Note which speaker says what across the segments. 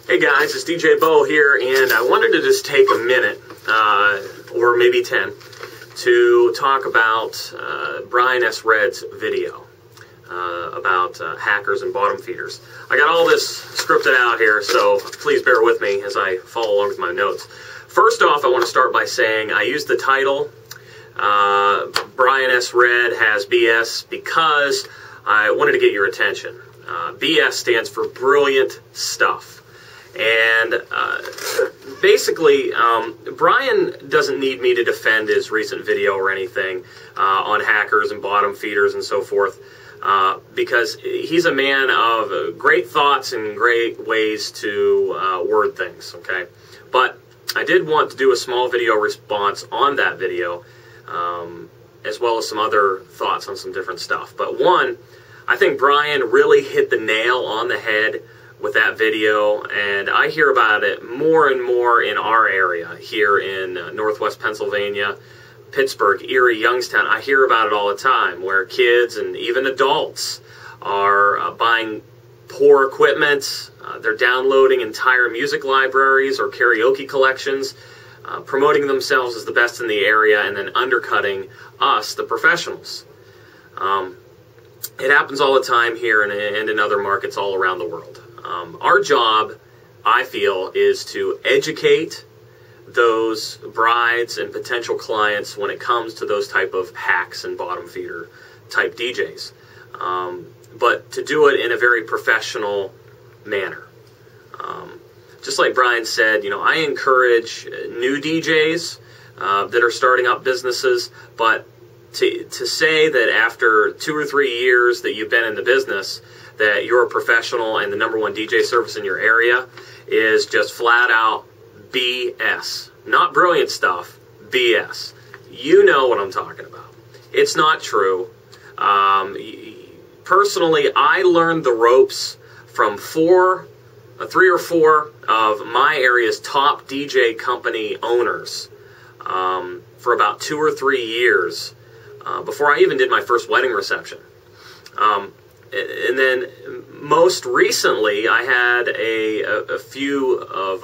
Speaker 1: Hey guys, it's DJ Bo here, and I wanted to just take a minute, or maybe 10, to talk about Brian S. Red's video about hackers and bottom feeders. I got all this scripted out here, so please bear with me as I follow along with my notes. First off, I want to start by saying I used the title, Brian S. Red has BS, because I wanted to get your attention. BS stands for brilliant stuff. And basically, Brian doesn't need me to defend his recent video or anything on hackers and bottom feeders and so forth, because he's a man of great thoughts and great ways to word things, okay? But I did want to do a small video response on that video, as well as some other thoughts on some different stuff. But one, I think Brian really hit the nail on the head with that video, and I hear about it more and more in our area here in Northwest Pennsylvania, Pittsburgh, Erie, Youngstown. I hear about it all the time, where kids and even adults are buying poor equipment, they're downloading entire music libraries or karaoke collections, promoting themselves as the best in the area, and then undercutting us, the professionals. It happens all the time here and in other markets all around the world. Our job, I feel, is to educate those brides and potential clients when it comes to those type of hacks and bottom feeder type DJs. But to do it in a very professional manner. Just like Brian said, you know, I encourage new DJs that are starting up businesses, but to say that after 2 or 3 years that you've been in the business that you're a professional and the #1 DJ service in your area is just flat out BS. Not brilliant stuff, BS. You know what I'm talking about. It's not true. Personally, I learned the ropes from 3 or 4 of my area's top DJ company owners for about 2 or 3 years before I even did my first wedding reception. And then most recently, I had a few of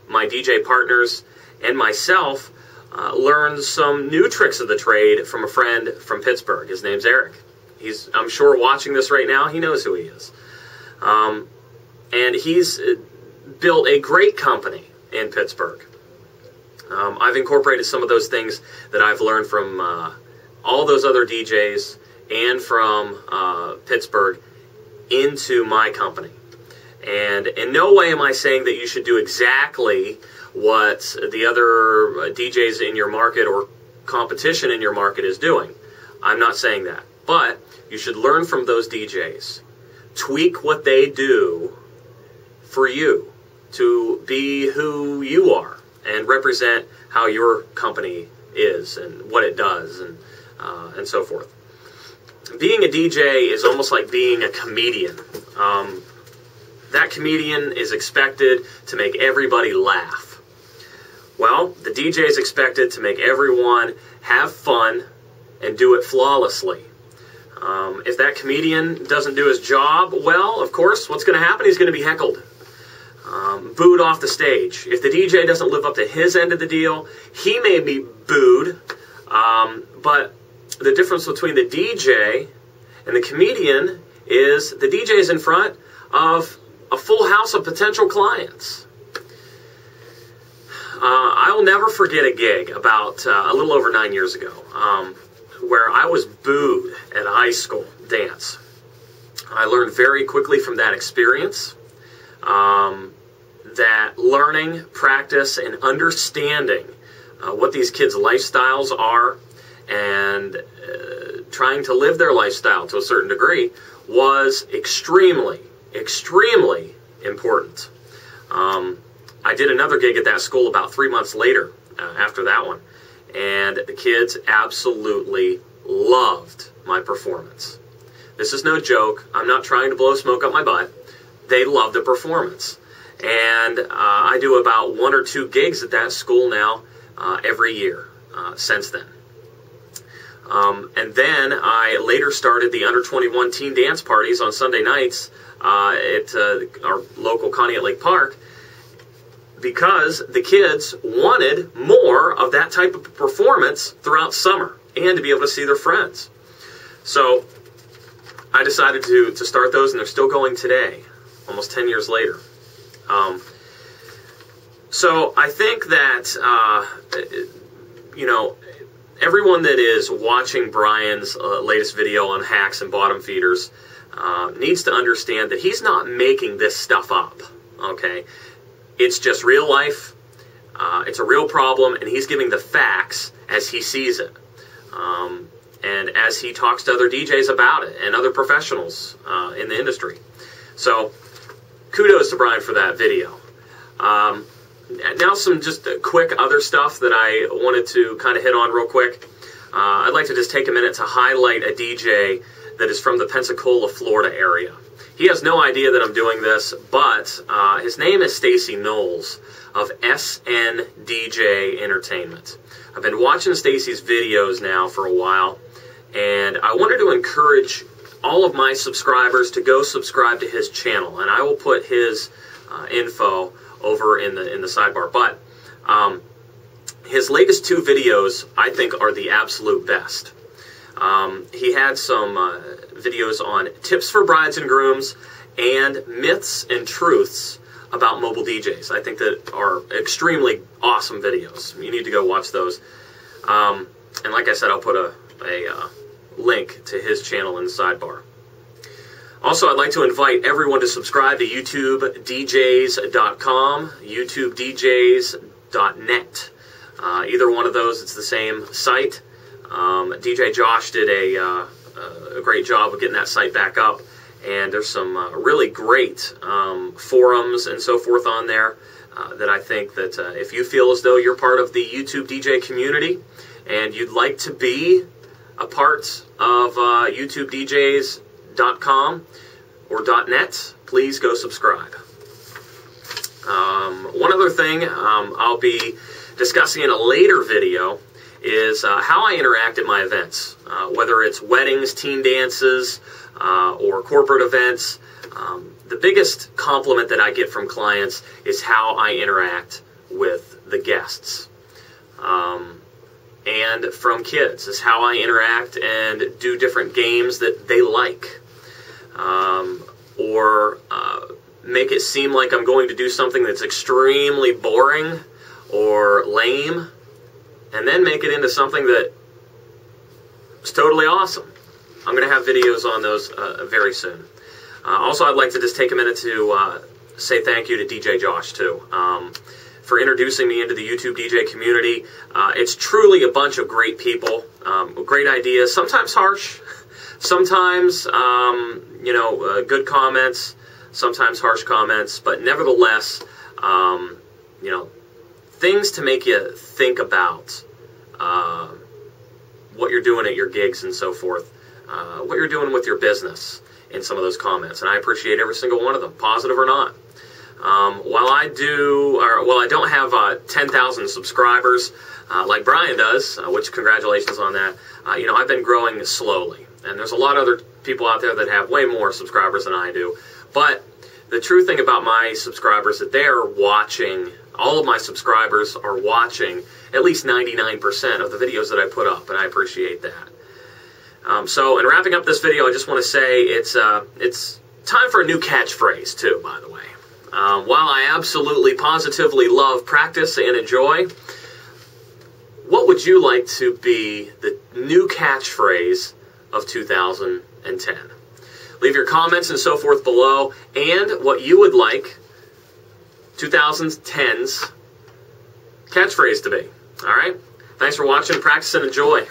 Speaker 1: my DJ partners and myself learn some new tricks of the trade from a friend from Pittsburgh. His name's Eric. He's, I'm sure, watching this right now. He knows who he is. And he's built a great company in Pittsburgh. I've incorporated some of those things that I've learned from all those other DJs and from Pittsburgh into my company. And in no way am I saying that you should do exactly what the other DJs in your market or competition in your market is doing. I'm not saying that. But you should learn from those DJs. Tweak what they do for you to be who you are and represent how your company is and what it does and so forth. Being a DJ is almost like being a comedian. That comedian is expected to make everybody laugh. Well, the DJ is expected to make everyone have fun and do it flawlessly. If that comedian doesn't do his job well, of course, what's going to happen? He's going to be heckled, booed off the stage. If the DJ doesn't live up to his end of the deal, he may be booed, but the difference between the DJ and the comedian is the DJ is in front of a full house of potential clients. I will never forget a gig about a little over 9 years ago where I was booed at a high school dance. I learned very quickly from that experience that learning, practice, and understanding what these kids' lifestyles are and trying to live their lifestyle to a certain degree was extremely, extremely important. I did another gig at that school about 3 months later after that one, and the kids absolutely loved my performance. This is no joke. I'm not trying to blow smoke up my butt. They loved the performance. And I do about 1 or 2 gigs at that school now every year since then. And then I later started the under 21 teen dance parties on Sunday nights at our local Conneaut Lake Park, because the kids wanted more of that type of performance throughout summer and to be able to see their friends. So I decided to start those, and they're still going today, almost 10 years later. So I think that, everyone that is watching Brian's latest video on hacks and bottom feeders needs to understand that he's not making this stuff up, okay? It's just real life. It's a real problem, and he's giving the facts as he sees it. And as he talks to other DJs about it and other professionals in the industry. So kudos to Brian for that video. Now some just quick other stuff that I wanted to kind of hit on real quick. I'd like to just take a minute to highlight a DJ that is from the Pensacola, Florida area. He has no idea that I'm doing this, but his name is Stacey Noles of SNDJ Entertainment. I've been watching Stacey's videos now for a while, and I wanted to encourage all of my subscribers to go subscribe to his channel, and I will put his info over in the sidebar. But his latest two videos, I think, are the absolute best. He had some videos on tips for brides and grooms and myths and truths about mobile DJs. I think that are extremely awesome videos. You need to go watch those. And like I said, I'll put a link to his channel in the sidebar. Also, I'd like to invite everyone to subscribe to YouTubeDJs.com, YouTubeDJs.net. Either one of those, it's the same site. DJ Josh did a great job of getting that site back up, and there's some really great forums and so forth on there that I think that if you feel as though you're part of the YouTube DJ community and you'd like to be a part of YouTubeDJs.com or .net, please go subscribe. One other thing I'll be discussing in a later video is how I interact at my events, whether it's weddings, teen dances, or corporate events. The biggest compliment that I get from clients is how I interact with the guests. And from kids is how I interact and do different games that they like. Or make it seem like I'm going to do something that's extremely boring or lame, and then make it into something that is totally awesome. I'm going to have videos on those very soon. Also, I'd like to just take a minute to say thank you to DJ Josh, too, for introducing me into the YouTube DJ community. It's truly a bunch of great people, great ideas, sometimes harsh, sometimes, good comments, sometimes harsh comments, but nevertheless, things to make you think about what you're doing at your gigs and so forth, what you're doing with your business in some of those comments, and I appreciate every single one of them, positive or not. While I don't have 10,000 subscribers like Brian does, which congratulations on that, I've been growing slowly, and there's a lot of other people out there that have way more subscribers than I do, but the true thing about my subscribers is that they're watching. All of my subscribers are watching at least 99% of the videos that I put up, and I appreciate that. So in wrapping up this video, I just want to say it's time for a new catchphrase, too, by the way. While I absolutely, positively love practice and enjoy, what would you like to be the new catchphrase of 2010? Leave your comments and so forth below, and what you would like 2010's catchphrase to be. All right? Thanks for watching. Practice and enjoy.